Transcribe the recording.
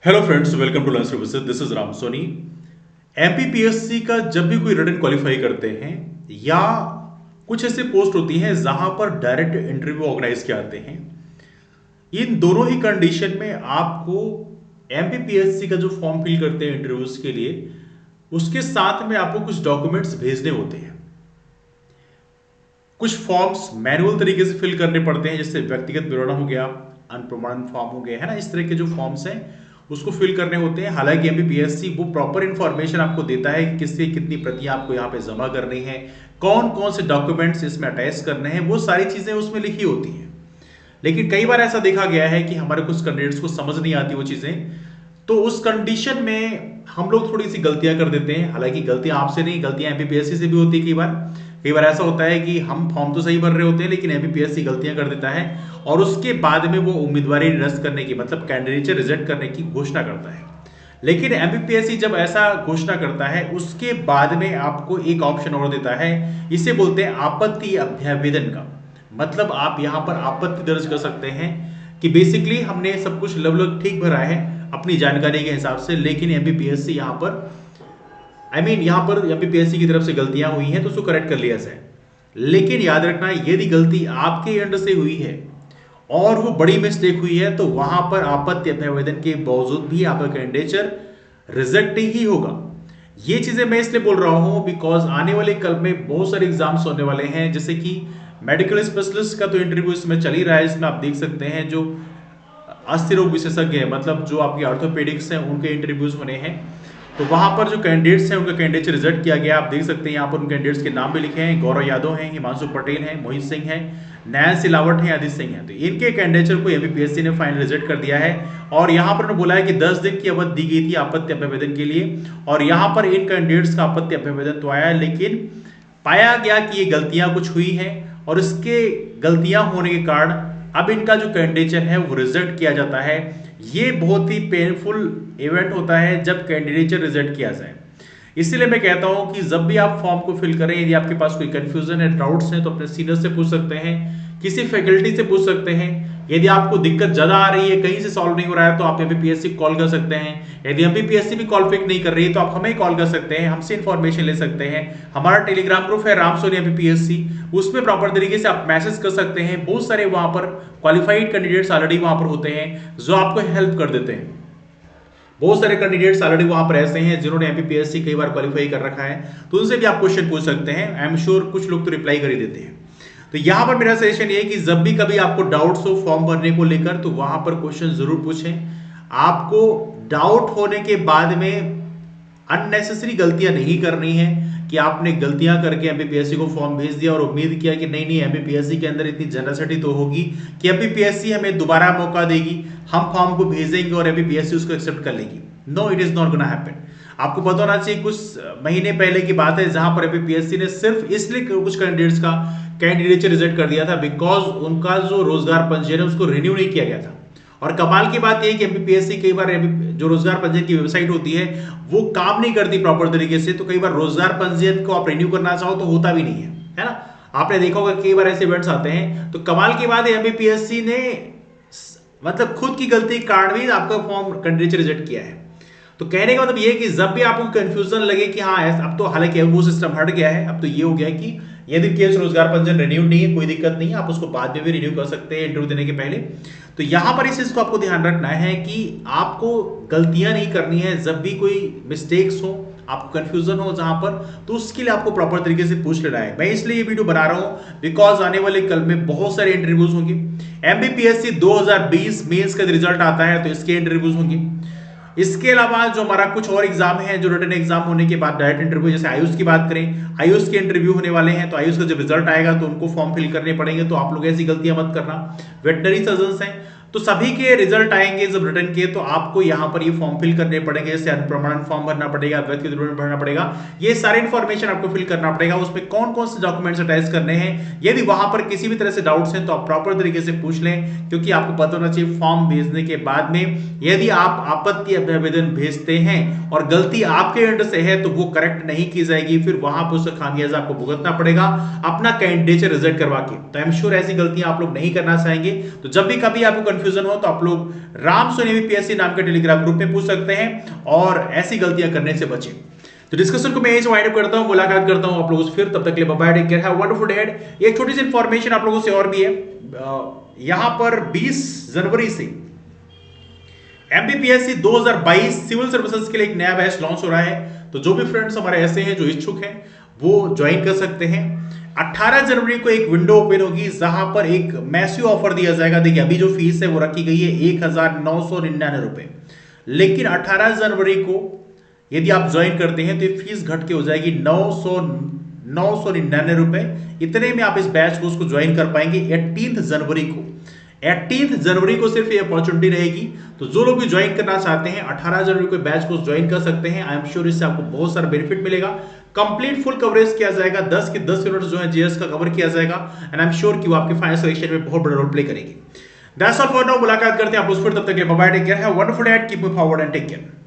Hello friends, welcome to learn services. This is Ram Soni. MPPSC का जब भी कोई रिटन क्वालिफाई करते हैं या कुछ ऐसी पोस्ट होती हैं जहां पर डायरेक्ट इंटरव्यू ऑर्गेनाइज किए जाते हैं, इन दोनों ही कंडीशन में आपको एमपीपीएससी का जो फॉर्म फिल करते हैं इंटरव्यूज के लिए, उसके साथ में आपको कुछ डॉक्यूमेंट्स भेजने होते हैं। कुछ फॉर्म्स मैनुअल तरीके से फिल करने पड़ते हैं, जैसे व्यक्तिगत विवरण हो गया, अनप्रमाणित फॉर्म हो गया, है ना। इस तरह के जो फॉर्म्स हैं उसको फिल करने होते हैं। हालांकि एमपीपीएससी वो प्रॉपर इंफॉर्मेशन आपको देता है कि किससे कितनी प्रतियां आपको यहाँ पे जमा करनी है, कौन कौन से डॉक्यूमेंट्स इसमें अटैच करने हैं, वो सारी चीजें उसमें लिखी होती हैं। लेकिन कई बार ऐसा देखा गया है कि हमारे कुछ कैंडिडेट्स को समझ नहीं आती वो चीजें, तो उस कंडीशन में हम लोग थोड़ी सी गलतियां कर देते हैं। हालांकि गलतियां आपसे नहीं, गलतियां एमपीपीएससी से भी होती है। कई बार ऐसा होता है कि हम फॉर्म तो सही भर रहे होते हैं लेकिन एमपीपीएससी गलतियां कर देता है और उसके बाद में वो उम्मीदवारी निरस्त करने की, मतलब कैंडिडेचर रिजेक्ट करने की घोषणा करता है। लेकिन एमपीपीएससी जब ऐसा घोषणा करता है उसके बाद में आपको एक ऑप्शन और देता है, इसे बोलते हैं आपत्ति अभ्यावेदन का। मतलब आप यहां पर आपत्ति दर्ज कर सकते हैं कि बेसिकली हमने सब कुछ लगभग ठीक भरा है अपनी जानकारी के हिसाब से, लेकिन एमपीपीएससी यहां पर यहां पर एमपीपीएससी की तरफ से गलतियां हुई हैं तो उसको करेक्ट कर लिया जाए। लेकिन याद रखना, यदि गलती आपके एंड से हुई है और वो बड़ी मिस्टेक हुई है तो वहां पर आपत्ति अभ्यावेदन के बावजूद भी आपका कैंडिडेचर रिजेक्ट ही होगा। ये चीजें मैं इसलिए बोल रहा हूं बिकॉज आने वाले कल में बहुत सारे एग्जाम्स होने वाले हैं, जैसे कि मेडिकल स्पेशलिस्ट का तो इंटरव्यू इसमें चल ही रहा है। इसमें आप देख सकते हैं जो अस्थि रोग विशेषज्ञ है, मतलब जो आपके ऑर्थोपेडिक्स हैं, उनके इंटरव्यूज होने हैं। तो वहां पर जो कैंडिडेट्स हैं उनका कैंडिडेट रिजल्ट किया गया। आप देख सकते हैं यहाँ पर उन कैंडिडेट्स के नाम भी लिखे हैं। गौरव यादव हैं, हिमांशु पटेल हैं, मोहित सिंह हैं, नयन सिलावट हैं, आदित्य सिंह हैं। तो इनके कैंडिडेचर को एमपीपीएससी ने फाइनल रिजेक्ट कर दिया है और यहाँ पर बोला है कि 10 दिन की अवधि दी गई थी आपत्ति अभ्यावेदन के लिए और यहाँ पर इन कैंडिडेट्स का आपत्ति अभ्यावेदन तो आया, लेकिन पाया गया कि ये गलतियां कुछ हुई हैं और इसके गलतियां होने के कारण अब इनका जो कैंडिडेचर है वो रिजेक्ट किया जाता है। ये बहुत ही पेनफुल इवेंट होता है जब कैंडिडेचर रिजेक्ट किया जाए। इसीलिए मैं कहता हूं कि जब भी आप फॉर्म को फिल करें, यदि आपके पास कोई कंफ्यूजन है, डाउट्स हैं, तो अपने सीनियर से पूछ सकते हैं, किसी फैकल्टी से पूछ सकते हैं। यदि आपको दिक्कत ज्यादा आ रही है, कहीं से सॉल्व नहीं हो रहा है, तो आप एमपीपीएससी कॉल कर सकते हैं। यदि एमपीपीएससी भी कॉल पिक नहीं कर रही है तो आप हमें कॉल कर सकते हैं, हमसे इंफॉर्मेशन ले सकते हैं। हमारा टेलीग्राम ग्रुप है राम सोनी एमपीपीएससी, उसमें प्रॉपर तरीके से आप मैसेज कर सकते हैं। बहुत सारे वहां पर क्वालिफाइड कैंडिडेट्स ऑलरेडी वहां पर होते हैं जो आपको हेल्प कर देते हैं। बहुत सारे कैंडिडेट्स ऑलरेडी वहां पर ऐसे हैं जिन्होंने एमपीपीएससी कई बार क्वालिफाई कर रखा है, तो उनसे भी आप क्वेश्चन पूछ सकते हैं। आई एम श्योर कुछ लोग तो रिप्लाई कर ही देते हैं। तो यहां पर मेरा सजेशन ये है कि जब भी कभी आपको डाउट्स हो फॉर्म भरने को लेकर, तो वहां पर क्वेश्चन जरूर पूछें। आपको डाउट होने के बाद में अननेसेसरी गलतियां नहीं करनी है कि आपने गलतियां करके एमपीपीएससी को फॉर्म भेज दिया और उम्मीद किया कि नहीं नहीं एमपीपीएससी के अंदर इतनी जनरसिटी तो होगी कि एमपीपीएससी हमें दोबारा मौका देगी, हम फॉर्म को भेजेंगे और एमपीपीएससी उसको एक्सेप्ट कर लेगी। No, it is not gonna happen. आपको पता होना चाहिए कुछ महीने पहले की बात है जहां पर एमपीपीएससी ने सिर्फ इसलिए कुछ कैंडिडेट्स का कैंडिडेचर रिजेक्ट कर दिया था बिकॉज उनका जो रोजगार पंजीयन है उसको रिन्यू नहीं किया गया था। और कमाल की बात यह है कि एमपीपीएससी कई बार जो रोजगार पंजीयन की वेबसाइट होती है वो काम नहीं करती प्रॉपर तरीके से, तो कई बार रोजगार पंजीयन को आप रिन्यू करना चाहो तो होता भी नहीं है ना। आपने देखा होगा कई बार ऐसे इवेंट्स आते हैं। तो कमाल की बात है एमपीपीएससी ने मतलब खुद की गलती के कारण भी आपका फॉर्म कैंडिडेट रिजेक्ट किया है। तो कहने का मतलब ये है कि जब भी आपको कंफ्यूजन लगे कि हाँ अब तो हालांकि वो सिस्टम हट गया है, अब तो ये हो गया कि यदि केस रोजगार पंजीयन रिन्यू नहीं है कोई दिक्कत नहीं है, आप उसको बाद में भी रिन्यू कर सकते हैं इंटरव्यू देने के पहले। तो यहां पर इस चीज को आपको ध्यान रखना है कि आपको गलतियां नहीं करनी है। जब भी कोई मिस्टेक्स हो, आपको कंफ्यूजन हो जहां पर, तो उसके लिए आपको प्रॉपर तरीके से पूछ लेना है। मैं इसलिए ये वीडियो बना रहा हूं बिकॉज आने वाले कल में बहुत सारे इंटरव्यूज होंगे। एमपीपीएससी 2020 मेंस का रिजल्ट आता है तो इसके इंटरव्यूज होंगे। इसके अलावा जो हमारा कुछ और एग्जाम है, जो रिटन एग्जाम होने के बाद डायरेक्ट इंटरव्यू, जैसे आयुष की बात करें, आयुष के इंटरव्यू होने वाले हैं। तो आयुष का जब रिजल्ट आएगा तो उनको फॉर्म फिल करने पड़ेंगे, तो आप लोग ऐसी गलतियां मत करना। वेटनरी सर्जन्स हैं तो सभी के रिजल्ट आएंगे जब रिटर्न के, तो आपको यहां पर ये फॉर्म फिल करने पड़ेंगे। जैसे अनप्रमाणित फॉर्म भरना पड़ेगा, व्यक्तिगत विवरण भरना पड़ेगा, ये सारे इंफॉर्मेशन आपको फिल करना पड़ेगा। उसमें कौन कौन से डॉक्यूमेंट्स अटैच करने हैं, यदि वहां पर किसी भी तरह से डाउट्स हैं तो आप प्रॉपर तरीके से पूछ लें, क्योंकि आपको पता होना चाहिए फॉर्म भेजने के बाद में यदि आप आपत्ति अभ्यावेदन भेजते हैं और गलती आपके एंड से है तो वो करेक्ट नहीं की जाएगी, फिर वहां पर उसका खामियाजा आपको भुगतना पड़ेगा अपना कैंडिडेचर रिजेक्ट करवा के। तो आई एम श्योर ऐसी गलतियां आप लोग नहीं करना चाहेंगे। तो जब भी कभी आपको कंफ्यूजन हो तो आप लोग राम सोनी पीएससी नाम के टेलीग्राम ग्रुप में पूछ सकते हैं और ऐसी गलतियां करने से बचें। तो डिस्कशन को मैं यही वाइंड अप करता हूं, मुलाकात करता हूं आप लोगों से फिर, तब तक के लिए bye bye, take care, have a wonderful day. एक छोटी सी इंफॉर्मेशन आप लोगों से और भी है, यहां पर 20 जनवरी से एमपीपीएससी 2022 सिविल सर्विसेज के लिए एक नया बैच लॉन्च हो रहा है। तो जो भी फ्रेंड्स हमारे ऐसे हैं जो इच्छुक हैं वो ज्वाइन कर सकते हैं। 18 जनवरी को एक विंडो ओपन होगी जहां पर एक मैसिव ऑफर दिया जाएगा। देखिए अभी जो फीस है वो रखी गई है 1999 रुपए, लेकिन 18 जनवरी को यदि आप ज्वाइन करते हैं तो ये फीस घट के हो जाएगी 999 रुपए। इतने में आप इस बैच को उसको ज्वाइन कर पाएंगे 18 जनवरी को। 18 जनवरी को सिर्फ ये अपॉर्चुनिटी रहेगी। तो जो लोग भी ज्वाइन करना चाहते हैं 18 जनवरी को बैच को ज्वाइन कर सकते हैं। आई एम श्योर इससे आपको बहुत सारा बेनिफिट मिलेगा। कंप्लीट फुल कवरेज किया जाएगा, 10 के 10 यूनिट्स जो है जीएस का कवर किया जाएगा एंड आई एम श्योर कि वो आपके फाइनल सिलेक्शन में बहुत बड़ा रोल प्ले करेगी। दैट्स ऑल फॉर नाउ, मुलाकात करते हैं आप उस पर, तब तक के लिए bye bye, take care, have a wonderful day, keep moving forward and take care.